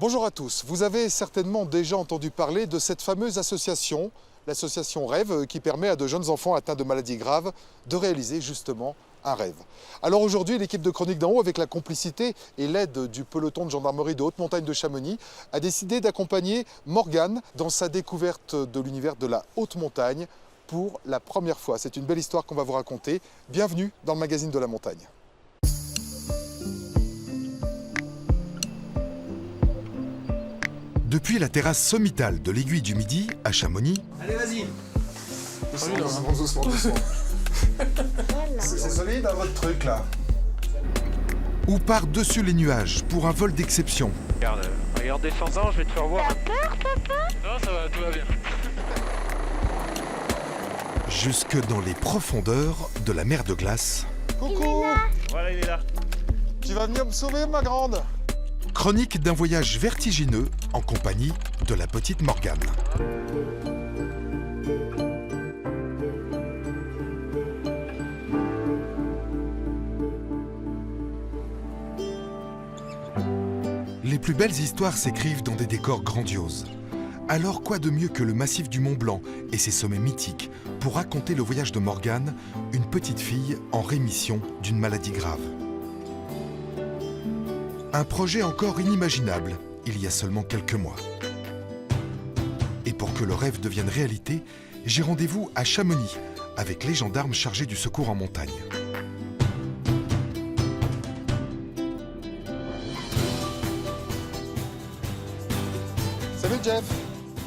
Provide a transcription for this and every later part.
Bonjour à tous. Vous avez certainement déjà entendu parler de cette fameuse association, l'association Rêve, qui permet à de jeunes enfants atteints de maladies graves de réaliser justement un rêve. Alors aujourd'hui, l'équipe de Chroniques d'en haut, avec la complicité et l'aide du peloton de gendarmerie de Haute-Montagne de Chamonix, a décidé d'accompagner Morgane dans sa découverte de l'univers de la haute montagne pour la première fois. C'est une belle histoire qu'on va vous raconter. Bienvenue dans le magazine de la montagne. Depuis la terrasse sommitale de l'Aiguille du Midi, à Chamonix... Allez, vas-y. Doucement. C'est solide à votre truc là. Ou par-dessus les nuages pour un vol d'exception. Regarde descendant, je vais te faire voir. T'as peur, papa? Non, ça va, tout va bien. Jusque dans les profondeurs de la mer de glace. Coucou. Voilà, il est là. Tu vas venir me sauver, ma grande? Chronique d'un voyage vertigineux en compagnie de la petite Morgane. Les plus belles histoires s'écrivent dans des décors grandioses. Alors quoi de mieux que le massif du Mont Blanc et ses sommets mythiques pour raconter le voyage de Morgane, une petite fille en rémission d'une maladie grave. Un projet encore inimaginable, il y a seulement quelques mois. Et pour que le rêve devienne réalité, j'ai rendez-vous à Chamonix avec les gendarmes chargés du secours en montagne. Salut Jeff.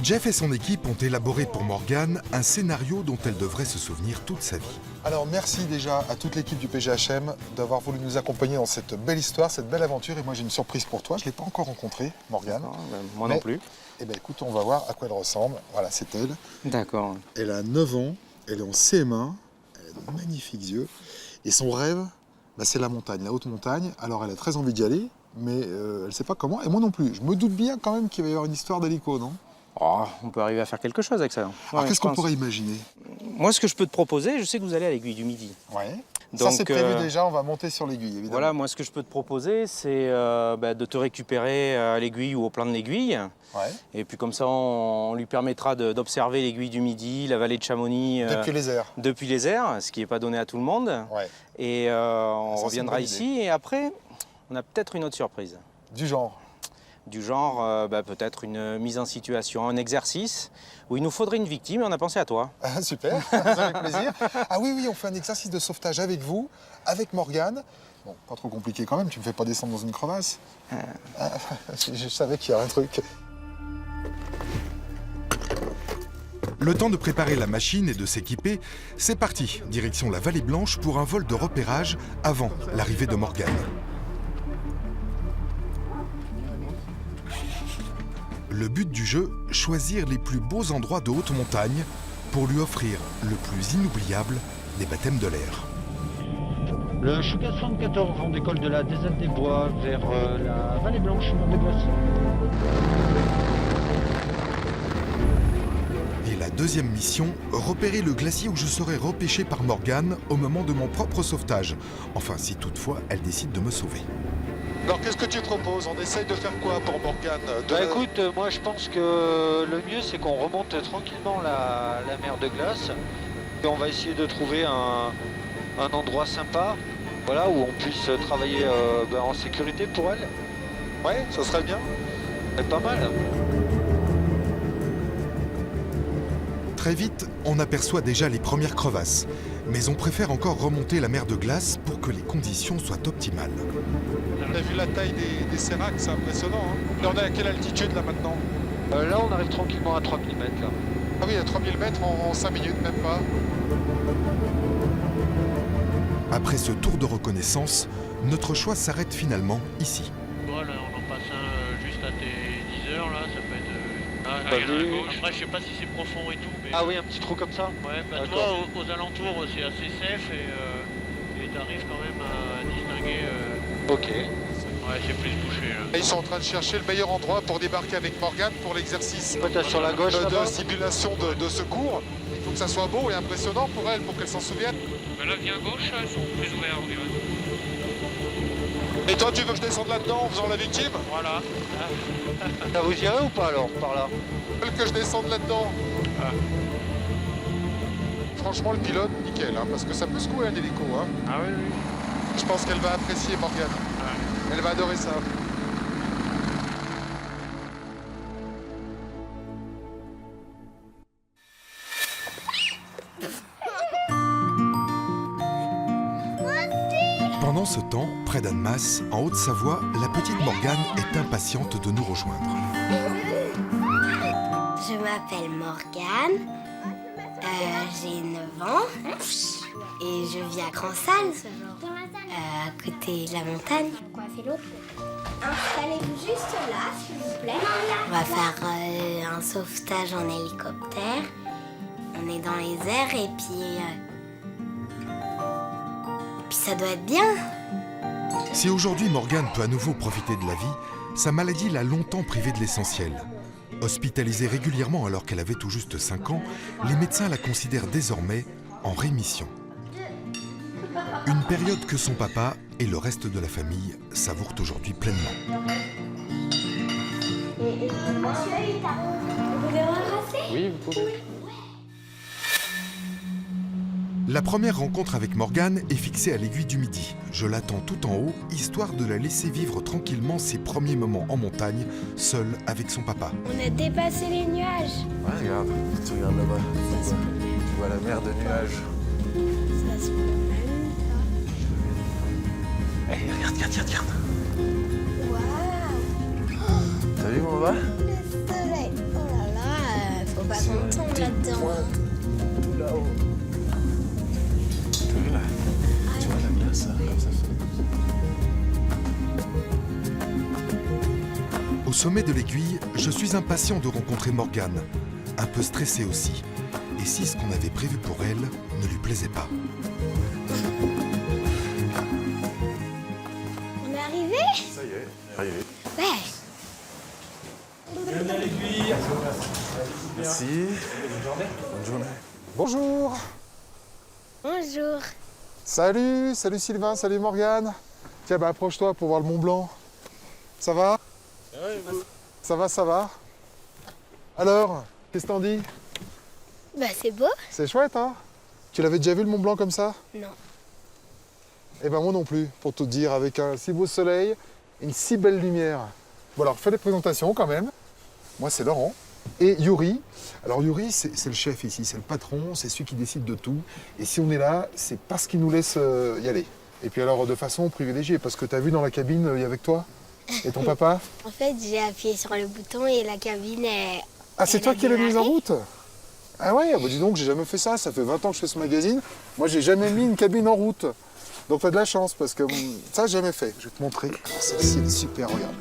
Jeff et son équipe ont élaboré pour Morgane un scénario dont elle devrait se souvenir toute sa vie. Alors merci déjà à toute l'équipe du PGHM d'avoir voulu nous accompagner dans cette belle histoire, cette belle aventure. Et moi j'ai une surprise pour toi, je ne l'ai pas encore rencontrée, Morgane. Moi non plus. Eh bien écoute, on va voir à quoi elle ressemble. Voilà, c'est elle. D'accord. Elle a 9 ans, elle est en CM1, elle a de magnifiques yeux. Et son rêve, c'est la montagne, la haute montagne. Alors elle a très envie d'y aller, mais elle ne sait pas comment. Et moi non plus. Je me doute bien quand même qu'il va y avoir une histoire d'hélico, non? Oh, on peut arriver à faire quelque chose avec ça. Alors Ouais, qu'est-ce je qu'on pense. pourrait imaginer? Moi, ce que je peux te proposer, je sais que vous allez à l'Aiguille du Midi. Ouais. Donc, ça c'est prévu déjà, on va monter sur l'aiguille évidemment. Voilà, moi, ce que je peux te proposer, c'est de te récupérer à l'Aiguille ou au plein de l'Aiguille. Ouais. Et puis comme ça, on lui permettra d'observer l'Aiguille du Midi, la vallée de Chamonix. Depuis les airs. Depuis les airs, ce qui n'est pas donné à tout le monde. Ouais. Et on Ça, c'est une reviendra bonne ici. Et après, on a peut-être une autre surprise. Du genre. Du genre, peut-être une mise en situation, un exercice où il nous faudrait une victime et on a pensé à toi. Ah, super, avec plaisir. Ah oui, on fait un exercice de sauvetage avec vous, avec Morgane. Bon, pas trop compliqué quand même, tu me fais pas descendre dans une crevasse. Ah, je savais qu'il y aurait un truc. Le temps de préparer la machine et de s'équiper, c'est parti, direction la Vallée Blanche pour un vol de repérage avant l'arrivée de Morgane. Le but du jeu, choisir les plus beaux endroits de haute montagne pour lui offrir le plus inoubliable des baptêmes de l'air. Le Chouga 74, on décolle de la Désert des Bois vers la Vallée Blanche, Mont de Glace. Et la deuxième mission, repérer le glacier où je serai repêché par Morgane au moment de mon propre sauvetage. Enfin, si toutefois elle décide de me sauver. Alors qu'est-ce que tu proposes? On essaye de faire quoi pour Morgane? Écoute, moi je pense que le mieux c'est qu'on remonte tranquillement la mer de glace. Et on va essayer de trouver un endroit sympa, voilà, où on puisse travailler en sécurité pour elle. Ouais, ça serait bien. C'est pas mal. Très vite, on aperçoit déjà les premières crevasses. Mais on préfère encore remonter la mer de glace pour que les conditions soient optimales. On a vu la taille des séracs, c'est impressionnant. Hein. Là, on est à quelle altitude là maintenant? Là on arrive tranquillement à 3000 mètres là. Ah oui, à 3000 mètres en 5 minutes, même pas. Après ce tour de reconnaissance, notre choix s'arrête finalement ici. Voilà, on en passe un juste à tes 10 heures là, ça peut être. Pas Il y en a vu. à gauche. Après, je sais pas si c'est profond et tout, mais. Ah oui, un petit trou comme ça. Ouais, bah D'accord. toi, aux alentours, c'est assez safe et t'arrives quand même à distinguer. Ok. Ouais, c'est plus bouché là. Ils sont en train de chercher le meilleur endroit pour débarquer avec Morgane pour l'exercice Peut-être sur la gauche de là-bas. simulation de secours. Il faut que ça soit beau et impressionnant pour elle, pour qu'elle s'en souvienne. Bah là, viens à gauche, ils sont plus ouverts. Et toi, tu veux que je descende là-dedans en faisant la victime? Voilà. Ça vous irait ou pas alors, par là? Tu veux que je descende là-dedans? Ah. Franchement, le pilote, nickel, hein, parce que ça peut secouer un hélico. Hein. Ah oui, oui. Je pense qu'elle va apprécier Morgane. Ouais. Elle va adorer ça. Pendant ce temps, près d'Annemasse, en Haute-Savoie, la petite Morgane est impatiente de nous rejoindre. Je m'appelle Morgane, j'ai 9 ans et je vis à Grand-Salle, à côté de la montagne. Installez-vous juste là, s'il vous plaît. On va faire un sauvetage en hélicoptère. On est dans les airs et puis ça doit être bien. Si aujourd'hui Morgane peut à nouveau profiter de la vie, sa maladie l'a longtemps privée de l'essentiel. Hospitalisée régulièrement alors qu'elle avait tout juste 5 ans, les médecins la considèrent désormais en rémission. Une période que son papa et le reste de la famille savourent aujourd'hui pleinement. Vous pouvez m'embrasser ? Oui, vous pouvez. La première rencontre avec Morgane est fixée à l'Aiguille du Midi. Je l'attends tout en haut, histoire de la laisser vivre tranquillement ses premiers moments en montagne, seule avec son papa. On a dépassé les nuages. Ouais, regarde, tu regardes là-bas. Tu vois la mer de nuages. Ça se promène, Allez, regarde. Waouh. T'as vu où on va? Le soleil. Oh là là, faut pas qu'on tombe là-dedans. Tout là-haut. T'as vu là? Tu vois la glace, comme ça fait. Au sommet de l'aiguille, je suis impatient de rencontrer Morgane, un peu stressé aussi. Et si ce qu'on avait prévu pour elle ne lui plaisait pas. On est arrivé? Ça y est, arrivé. Ouais. Merci. Bonne journée. Bonjour. Bonjour. Salut Sylvain, salut Morgane. Tiens, bah approche-toi pour voir le Mont Blanc. Ça va? Ça va. Alors, qu'est-ce que t'en dis? Bah c'est beau. C'est chouette, hein? Tu l'avais déjà vu le Mont Blanc comme ça? Non. Eh ben moi non plus, pour tout te dire, avec un si beau soleil et une si belle lumière. Bon alors, fais les présentations quand même. Moi, c'est Laurent. Et Yuri. Alors Yuri, c'est le chef ici, c'est le patron, c'est celui qui décide de tout. Et si on est là, c'est parce qu'il nous laisse y aller. Et puis alors, de façon privilégiée, parce que t'as vu dans la cabine, il y a avec toi et ton papa. En fait, j'ai appuyé sur le bouton et la cabine est... Ah, c'est Elle toi a qui l'as mise en démarré. route? Ah ouais, bah dis donc, j'ai jamais fait ça. Ça fait 20 ans que je fais ce magazine. Moi, j'ai jamais mis une cabine en route. Donc t'as de la chance, parce que ça, j'ai jamais fait. Je vais te montrer. Alors, celle-ci, elle est super, regarde.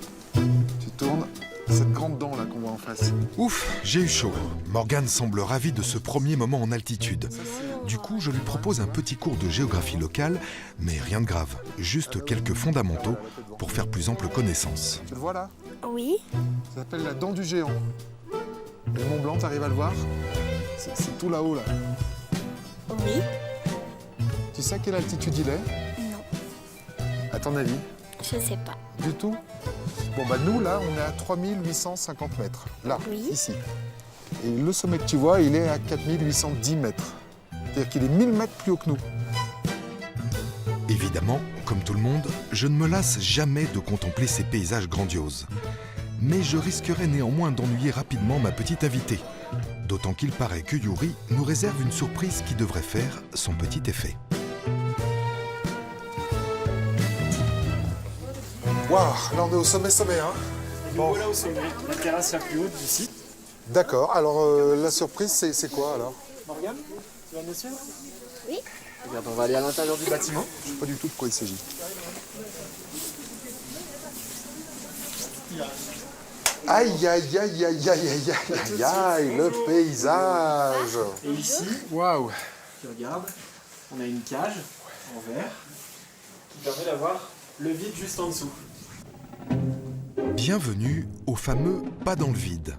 Tu tournes, cette grande dent là qu'on voit en face. Ouf, j'ai eu chaud. Morgane semble ravie de ce premier moment en altitude. Du coup, je lui propose un petit cours de géographie locale, mais rien de grave. Juste quelques fondamentaux pour faire plus ample connaissance. Tu le vois là? Oui. Ça s'appelle la dent du géant. Et le Mont Blanc, t'arrives à le voir? C'est tout là-haut là. Oui. Tu sais à quelle altitude il est? Non. À ton avis? Je sais pas. Du tout? Bon bah nous là, on est à 3850 mètres. Là, Oui. ici. Et le sommet que tu vois, il est à 4810 mètres. C'est-à-dire qu'il est 1000 mètres plus haut que nous. Évidemment, comme tout le monde, je ne me lasse jamais de contempler ces paysages grandioses. Mais je risquerais néanmoins d'ennuyer rapidement ma petite invitée. D'autant qu'il paraît que Yuri nous réserve une surprise qui devrait faire son petit effet. Waouh, là on est au sommet, hein. Bon. Voilà au sommet, la terrasse la plus haute du site. D'accord, alors la surprise c'est quoi alors? Morgane, tu vas nous suivre? Oui. Regarde, on va aller à l'intérieur du bâtiment. Je sais pas du tout de quoi il s'agit. Aïe, aïe, aïe, aïe, aïe, aïe, aïe, aïe, le paysage. Et ici, Waouh. tu regardes, on a une cage en verre qui permet d'avoir le vide juste en dessous. Bienvenue au fameux Pas dans le vide,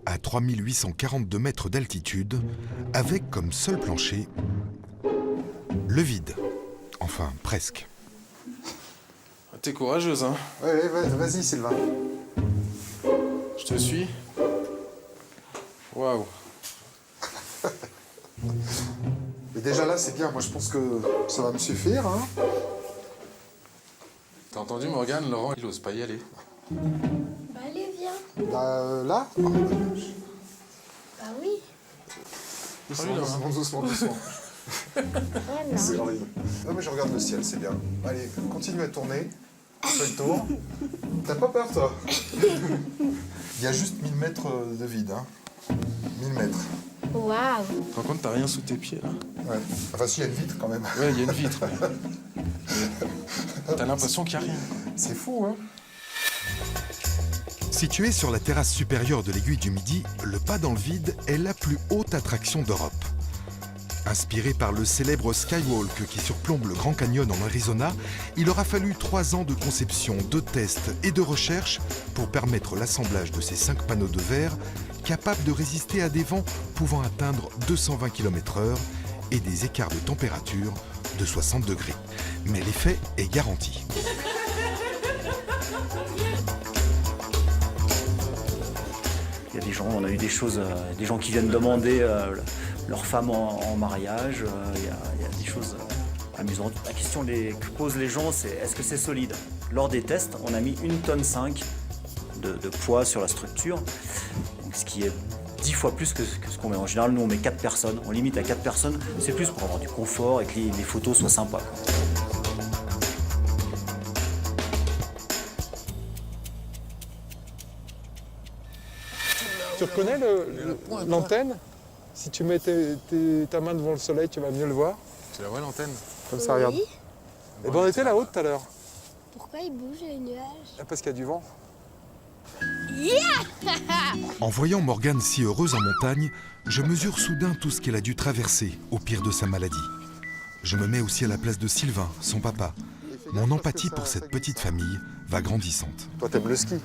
à 3842 mètres d'altitude, avec comme seul plancher le vide. Enfin, presque. T'es courageuse, hein? Ouais, vas-y Sylvain. Je te suis. Waouh. Mais déjà là, c'est bien. Moi, je pense que ça va me suffire. Hein. T'as entendu, Morgane? Laurent, il ose pas y aller. Bah allez, viens. Là Bah oui. Doucement. Ouais, non. C'est horrible. Non, mais je regarde le ciel, c'est bien. Allez, continue à tourner. Fais le tour. T'as pas peur, toi? Il y a juste 1000 mètres de vide. Hein. 1000 mètres. Waouh. Tu te rends compte, t'as rien sous tes pieds, là? Ouais. Enfin, si, il y a une vitre quand même. Ouais, il y a une vitre. Ouais. T'as l'impression qu'il n'y a rien. C'est fou, hein? Situé sur la terrasse supérieure de l'Aiguille du Midi, le pas dans le vide est la plus haute attraction d'Europe. Inspiré par le célèbre Skywalk qui surplombe le Grand Canyon en Arizona, il aura fallu 3 ans de conception, de tests et de recherche pour permettre l'assemblage de ces 5 panneaux de verre capables de résister à des vents pouvant atteindre 220 km/h et des écarts de température de 60 degrés. Mais l'effet est garanti. Il y a des gens, on a eu des choses, des gens qui viennent demander leur femme en mariage. Il y a des choses amusantes. La question que posent les gens, c'est est-ce que c'est solide? Lors des tests, on a mis 1,5 tonne de poids sur la structure, donc, ce qui est 10 fois plus que ce qu'on met. En général, nous, on met 4 personnes. On limite à 4 personnes. C'est plus pour avoir du confort et que les photos soient sympas, quoi. Tu reconnais l'antenne? Si tu mets ta main devant le soleil, tu vas mieux le voir. Tu la vois, l'antenne? Comme ça, regarde. Et ben on était là-haut tout à l'heure. Pourquoi il bouge les nuages? Parce qu'il y a du vent. En voyant Morgane si heureuse en montagne, je mesure soudain tout ce qu'elle a dû traverser au pire de sa maladie. Je me mets aussi à la place de Sylvain, son papa. Mon empathie pour cette petite famille va grandissante. Toi, t'aimes le ski.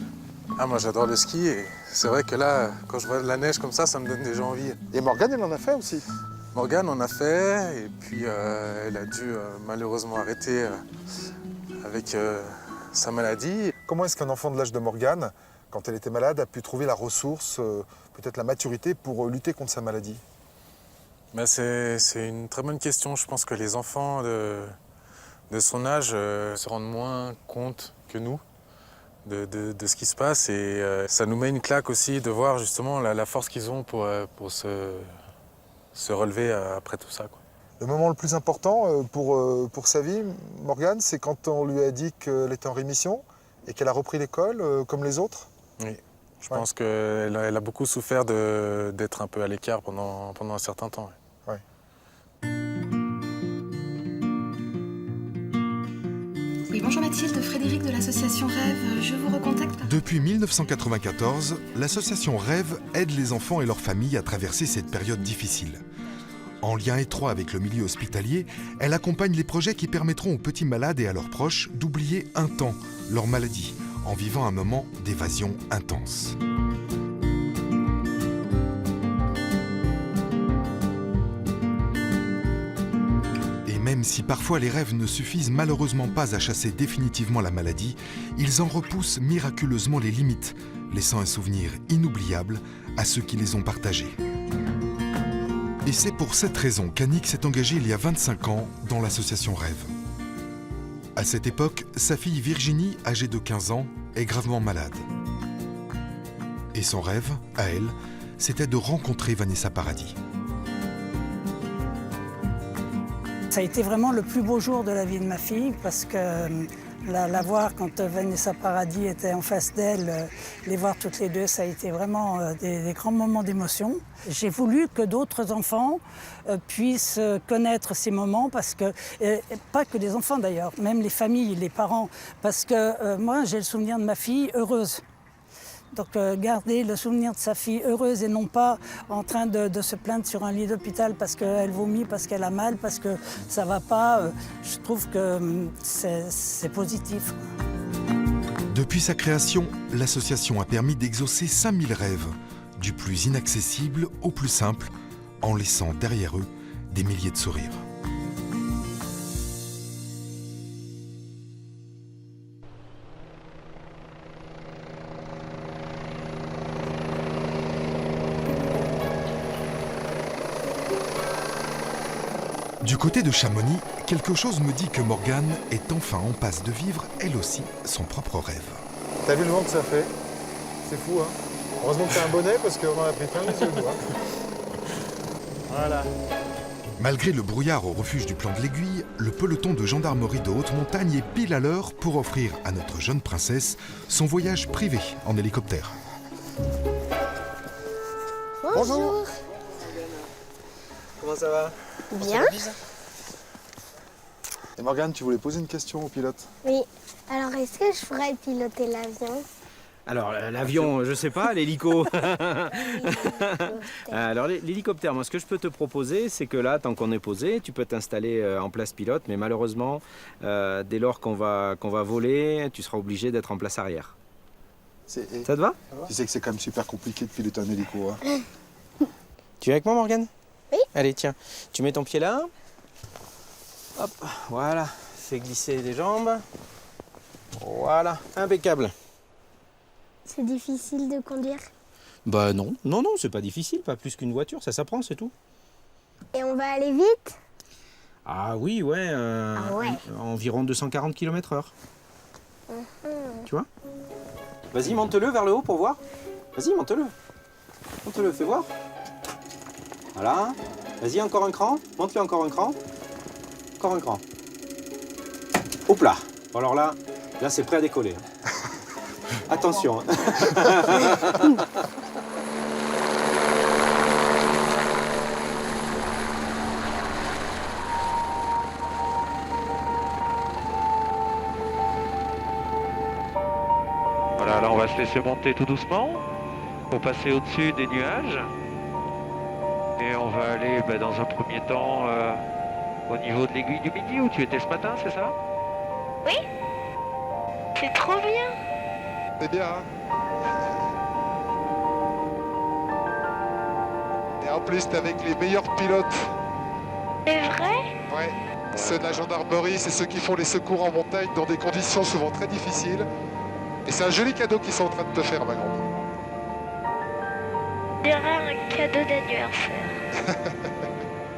Ah, moi j'adore le ski et c'est vrai que là, quand je vois de la neige comme ça me donne déjà envie. Et Morgane, elle en a fait aussi. Morgane en a fait et puis elle a dû malheureusement arrêter avec sa maladie. Comment est-ce qu'un enfant de l'âge de Morgane, quand elle était malade, a pu trouver la ressource, peut-être la maturité pour lutter contre sa maladie? Ben, c'est une très bonne question. Je pense que les enfants de son âge se rendent moins compte que nous de ce qui se passe et ça nous met une claque aussi de voir justement la force qu'ils ont pour se relever après tout ça, quoi. Le moment le plus important pour sa vie, Morgane, c'est quand on lui a dit qu'elle était en rémission et qu'elle a repris l'école comme les autres? Oui, je pense qu'elle a beaucoup souffert d'être un peu à l'écart pendant un certain temps. Ouais. Oui, bonjour Mathilde, Frédéric de l'association Rêve, je vous recontacte. Depuis 1994, l'association Rêve aide les enfants et leurs familles à traverser cette période difficile. En lien étroit avec le milieu hospitalier, elle accompagne les projets qui permettront aux petits malades et à leurs proches d'oublier un temps leur maladie en vivant un moment d'évasion intense. Même si parfois les rêves ne suffisent malheureusement pas à chasser définitivement la maladie, ils en repoussent miraculeusement les limites, laissant un souvenir inoubliable à ceux qui les ont partagés. Et c'est pour cette raison qu'Annick s'est engagée il y a 25 ans dans l'association Rêve. À cette époque, sa fille Virginie, âgée de 15 ans, est gravement malade. Et son rêve, à elle, c'était de rencontrer Vanessa Paradis. Ça a été vraiment le plus beau jour de la vie de ma fille parce que la voir quand Vanessa Paradis était en face d'elle, les voir toutes les deux, ça a été vraiment des grands moments d'émotion. J'ai voulu que d'autres enfants puissent connaître ces moments parce que, pas que les enfants d'ailleurs, même les familles, les parents, parce que moi j'ai le souvenir de ma fille heureuse. Donc garder le souvenir de sa fille heureuse et non pas en train de se plaindre sur un lit d'hôpital parce qu'elle vomit, parce qu'elle a mal, parce que ça va pas, je trouve que c'est positif. Depuis sa création, l'association a permis d'exaucer 5000 rêves, du plus inaccessible au plus simple, en laissant derrière eux des milliers de sourires. Du côté de Chamonix, quelque chose me dit que Morgane est enfin en passe de vivre, elle aussi, son propre rêve. T'as vu le vent que ça fait? C'est fou, hein? Heureusement que t'as un bonnet parce qu'on en a pris plein les yeux, nous, hein. Voilà. Malgré le brouillard au refuge du plan de l'Aiguille, le peloton de gendarmerie de haute montagne est pile à l'heure pour offrir à notre jeune princesse son voyage privé en hélicoptère. Bonjour. Comment ça va? Bien. Et Morgane, tu voulais poser une question au pilote? Oui. Alors, est-ce que je pourrais piloter l'avion? Alors, l'avion, je sais pas, l'hélico. Alors, l'hélicoptère, moi, ce que je peux te proposer, c'est que là, tant qu'on est posé, tu peux t'installer en place pilote, mais malheureusement, dès lors qu'on va voler, tu seras obligé d'être en place arrière. Ça te va? Tu sais que c'est quand même super compliqué de piloter un hélico. Hein. Tu es avec moi, Morgane? Oui. Allez, tiens, tu mets ton pied là. Hop, voilà. Fais glisser les jambes. Voilà, impeccable. C'est difficile de conduire. Bah non, c'est pas difficile, pas plus qu'une voiture, ça s'apprend, c'est tout. Et on va aller vite? Ah oui, ouais, environ 240 km/h. Tu vois? Vas-y, monte-le vers le haut pour voir. Vas-y, monte-le. Monte-le, fais voir. Voilà. Vas-y, encore un cran. Monte-le encore un cran. Encore un cran. Hop là. Alors là c'est prêt à décoller. Attention. Voilà, là on va se laisser monter tout doucement pour passer au-dessus des nuages. Et on va aller dans un premier temps au niveau de l'aiguille du Midi où tu étais ce matin, c'est ça? Oui. C'est trop bien. C'est bien, hein? Et en plus, t'es avec les meilleurs pilotes. C'est vrai? Ouais. Ceux de la gendarmerie, c'est ceux qui font les secours en montagne dans des conditions souvent très difficiles. Et c'est un joli cadeau qu'ils sont en train de te faire, ma grande. Il y aura un cadeau d'anniversaire.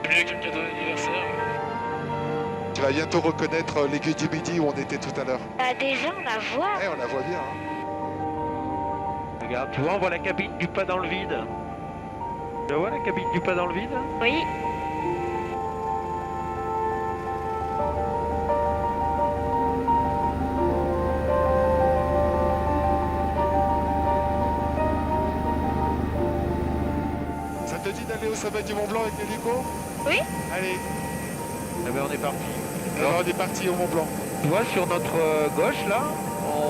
Mieux qu'un cadeau d'anniversaire. Tu vas bientôt reconnaître l'aiguille du Midi où on était tout à l'heure. Bah déjà, on la voit. Ouais, on la voit bien. Hein. Regarde, tu vois, on voit la cabine du pas dans le vide. Tu vois la cabine du pas dans le vide? Oui. Ça te dit d'aller au sommet du Mont Blanc avec l'hélico? Oui. Allez. Eh ben on est parti. Alors on est parti au Mont Blanc. Tu vois, sur notre gauche, là,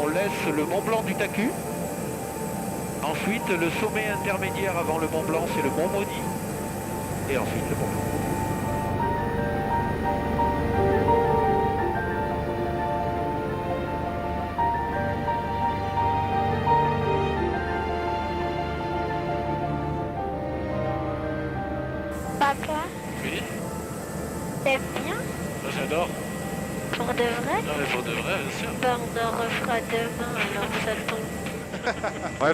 on laisse le Mont Blanc du Tacu. Ensuite, le sommet intermédiaire avant le Mont Blanc, c'est le Mont Maudit. Et ensuite, le Mont Blanc. Papa, Oui, t'aimes bien? j'adore. Pour de vrai? Non, mais pour de vrai, bien sûr. Bah, on en refera demain, alors ça tombe. Ouais,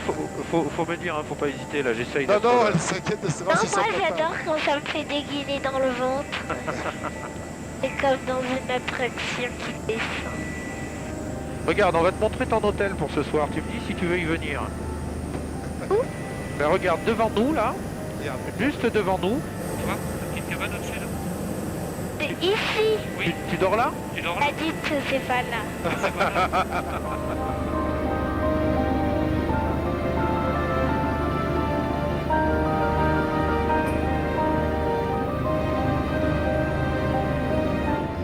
faut me dire, hein, faut pas hésiter, là, j'essaye Non, d'être... non, elle s'inquiète de savoir Non, si son moi papa... j'adore quand ça me fait déguiner dans le ventre. C'est comme dans une attraction qui descend. Regarde, on va te montrer ton hôtel pour ce soir, tu me dis si tu veux y venir. Où? Ben regarde, devant nous, là, juste devant nous. Tu vois, la petite cabane au-dessus, là. C'est ici. Oui. Tu dors là? Tu dors là? Elle dit que c'est pas là.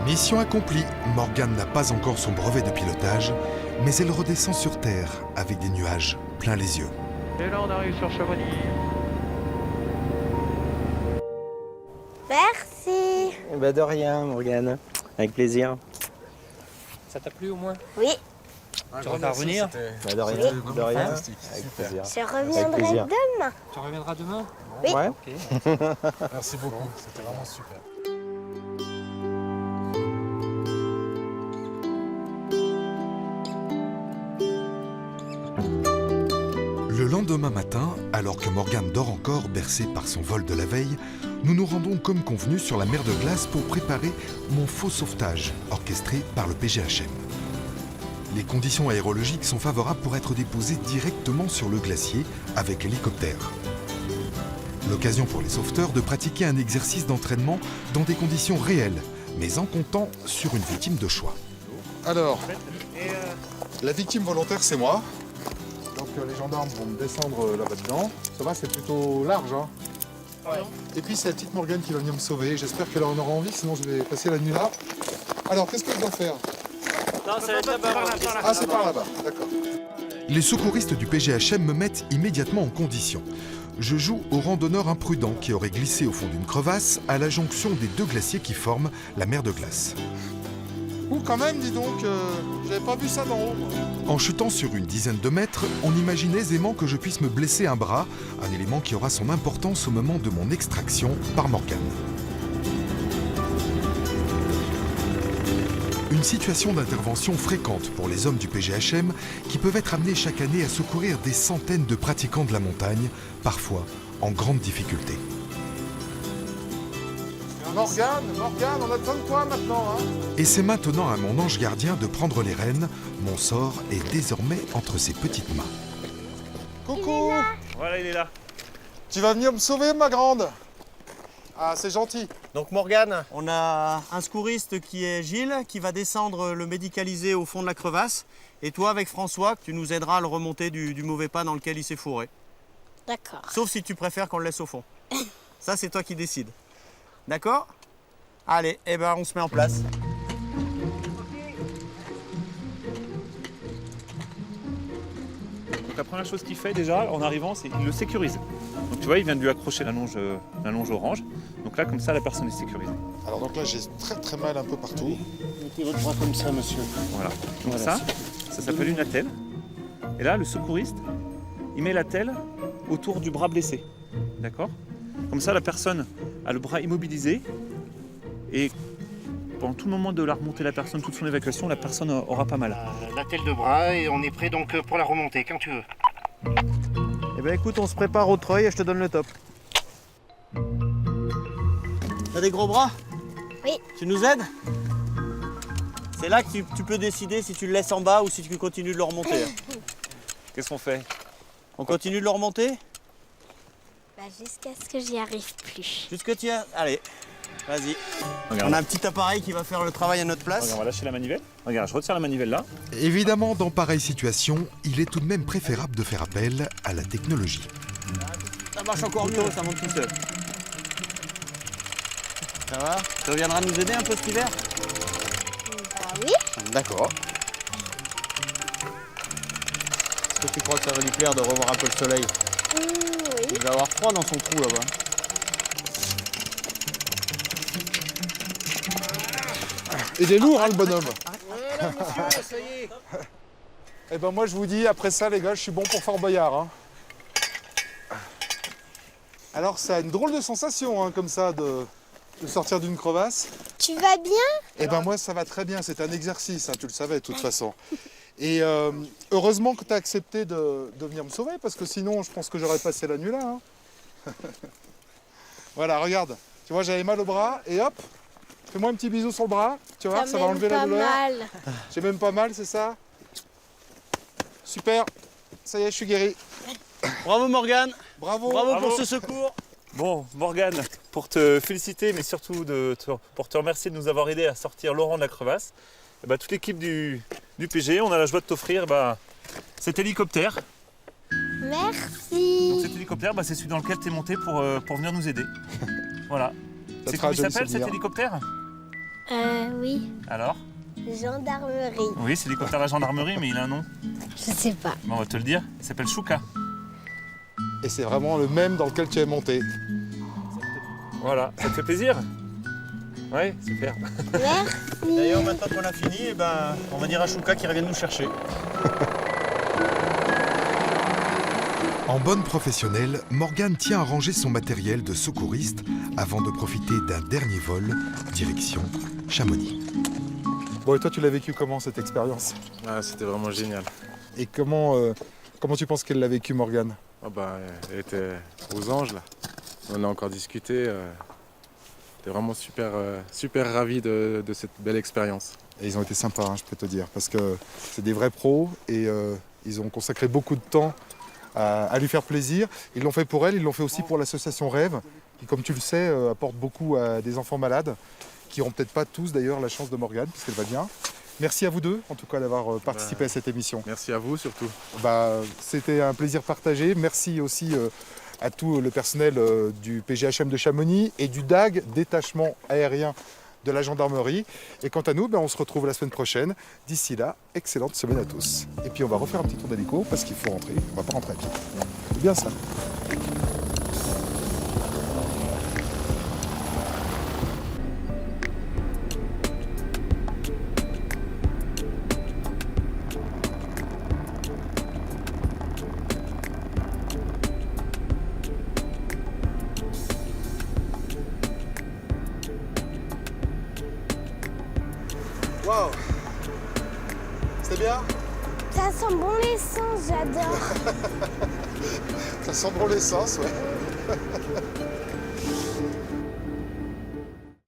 Mission accomplie, Morgane n'a pas encore son brevet de pilotage, mais elle redescend sur Terre avec des nuages plein les yeux. Et là, on arrive sur Chamonix. Merci. Eh ben de rien, Morgane. Avec plaisir. Ça t'a plu au moins? Oui, Tu vas revenir? Bah de rien, de rien. Avec plaisir. je reviendrai plaisir. demain. Tu reviendras demain? Oui. Ouais. Merci beaucoup, c'était vraiment super. Le lendemain, lendemain matin, alors que Morgane dort encore, bercée par son vol de la veille, nous nous rendons comme convenu sur la mer de glace pour préparer mon faux sauvetage, orchestré par le PGHM. Les conditions aérologiques sont favorables pour être déposé directement sur le glacier avec l'hélicoptère. L'occasion pour les sauveteurs de pratiquer un exercice d'entraînement dans des conditions réelles, mais en comptant sur une victime de choix. Alors, la victime volontaire, c'est moi. Donc les gendarmes vont me descendre là-bas dedans. Ça va, c'est plutôt large. Hein. Ouais. Et puis c'est la petite Morgane qui va venir me sauver. J'espère qu'elle en aura envie, sinon je vais passer la nuit là. Alors, qu'est-ce que je dois faire? Non, c'est là-bas. Ah, c'est par là-bas, d'accord. Les secouristes du PGHM me mettent immédiatement en condition. Je joue au randonneur imprudent qui aurait glissé au fond d'une crevasse à la jonction des deux glaciers qui forment la mer de glace. Ouh, quand même, dis donc, j'avais pas vu ça d'en haut. En chutant sur une dizaine de mètres, on imagine aisément que je puisse me blesser un bras, un élément qui aura son importance au moment de mon extraction par Morgane. Une situation d'intervention fréquente pour les hommes du PGHM qui peuvent être amenés chaque année à secourir des centaines de pratiquants de la montagne, parfois en grande difficulté. Morgane, on a besoin de toi maintenant. Hein. Et c'est maintenant à mon ange gardien de prendre les rênes. Mon sort est désormais entre ses petites mains. Coucou. Voilà, il est là. Tu vas venir me sauver, ma grande? Ah, c'est gentil. Donc Morgane, on a un secouriste qui est Gilles, qui va descendre le médicaliser au fond de la crevasse. Et toi, avec François, tu nous aideras à le remonter du mauvais pas dans lequel il s'est fourré. D'accord. Sauf si tu préfères qu'on le laisse au fond. Ça, c'est toi qui décides. D'accord? Allez, eh ben, on se met en place. Donc la première chose qu'il fait déjà, en arrivant, c'est qu'il le sécurise. Donc tu vois, il vient de lui accrocher la longe orange. Donc là, comme ça, la personne est sécurisée. Alors donc là, j'ai très mal un peu partout. Mettez votre bras comme ça, monsieur. Voilà. Donc ça s'appelle une attelle. Et là, le secouriste, il met l'attelle autour du bras blessé. D'accord? Comme ça, la personne a le bras immobilisé et pendant tout le moment de la remontée de la personne, toute son évacuation, la personne aura pas mal. L'attelle de bras et on est prêt donc pour la remontée, quand tu veux. Eh ben écoute, on se prépare au treuil et je te donne le top. T'as des gros bras? Oui. Tu nous aides? C'est là que tu peux décider si tu le laisses en bas ou si tu continues de le remonter. Qu'est-ce qu'on fait? On continue de le remonter? Bah, jusqu'à ce que j'y arrive plus. Jusque tu as... Allez, vas-y. On a un petit appareil qui va faire le travail à notre place. Regarde, on va lâcher la manivelle. Regarde, je retire la manivelle là. Évidemment, dans pareille situation, il est tout de même préférable de faire appel à la technologie. Ça marche encore mieux, ça monte tout seul. Ça va? Tu reviendras nous aider un peu cet hiver? Bah oui. D'accord. Est-ce que tu crois que ça va lui plaire de revoir un peu le soleil? Oui. Il va avoir froid dans son trou là-bas. Il est lourd, hein, le bonhomme. Voilà, monsieur, ça y est. Eh ben moi, je vous dis, après ça, les gars, je suis bon pour Fort Boyard. Hein. Alors, ça a une drôle de sensation, hein, comme ça, de sortir d'une crevasse. Tu vas bien? Eh ben moi, ça va très bien. C'est un exercice, hein, tu le savais, de toute façon. Et heureusement que tu as accepté de venir me sauver, parce que sinon, je pense que j'aurais passé la nuit là. Hein. Voilà, regarde. Tu vois, j'avais mal au bras, et hop, fais-moi un petit bisou sur le bras. Tu vois, ça va enlever la douleur. Mal. J'ai même pas mal, c'est ça? Super. Ça y est, je suis guéri. Bravo Morgane. Bravo. Bravo pour ce secours. Bon, Morgane, pour te féliciter, mais surtout pour te remercier de nous avoir aidé à sortir Laurent de la crevasse, et bah, toute l'équipe du PG, on a la joie de t'offrir cet hélicoptère. Merci. Donc cet hélicoptère, c'est celui dans lequel tu es monté pour venir nous aider. Voilà. C'est comment il s'appelle cet hélicoptère? Oui. Alors? Gendarmerie. Oui, c'est l'hélicoptère de la gendarmerie, mais il a un nom. Je sais pas. Bon, on va te le dire, il s'appelle Chouka. Et c'est vraiment le même dans lequel tu es monté. Voilà, ça te fait plaisir? Ouais, super. Merci. D'ailleurs, maintenant qu'on a fini, on va dire à Chouka qu'il revienne nous chercher. En bonne professionnelle, Morgane tient à ranger son matériel de secouriste avant de profiter d'un dernier vol, direction Chamonix. Bon, et toi, tu l'as vécu comment, cette expérience? Ah, c'était vraiment génial. Et comment tu penses qu'elle l'a vécu, Morgane? Ah bah, elle était aux anges là. On a encore discuté. J'étais vraiment super ravi de cette belle expérience. Et ils ont été sympas, hein, je peux te dire, parce que c'est des vrais pros et ils ont consacré beaucoup de temps à lui faire plaisir. Ils l'ont fait pour elle, ils l'ont fait aussi pour l'association Rêve, qui, comme tu le sais, apporte beaucoup à des enfants malades, qui n'auront peut-être pas tous d'ailleurs la chance de Morgane, parce qu'elle va bien. Merci à vous deux, en tout cas, d'avoir participé à cette émission. Merci à vous surtout. C'était un plaisir partagé. Merci aussi à tout le personnel du PGHM de Chamonix et du DAG, détachement aérien de la gendarmerie. Et quant à nous, on se retrouve la semaine prochaine. D'ici là, excellente semaine à tous. Et puis on va refaire un petit tour d'hélico parce qu'il faut rentrer. On va pas rentrer à pied. C'est bien ça. Waouh! C'était bien? Ça sent bon l'essence, j'adore. Ça sent bon l'essence, ouais.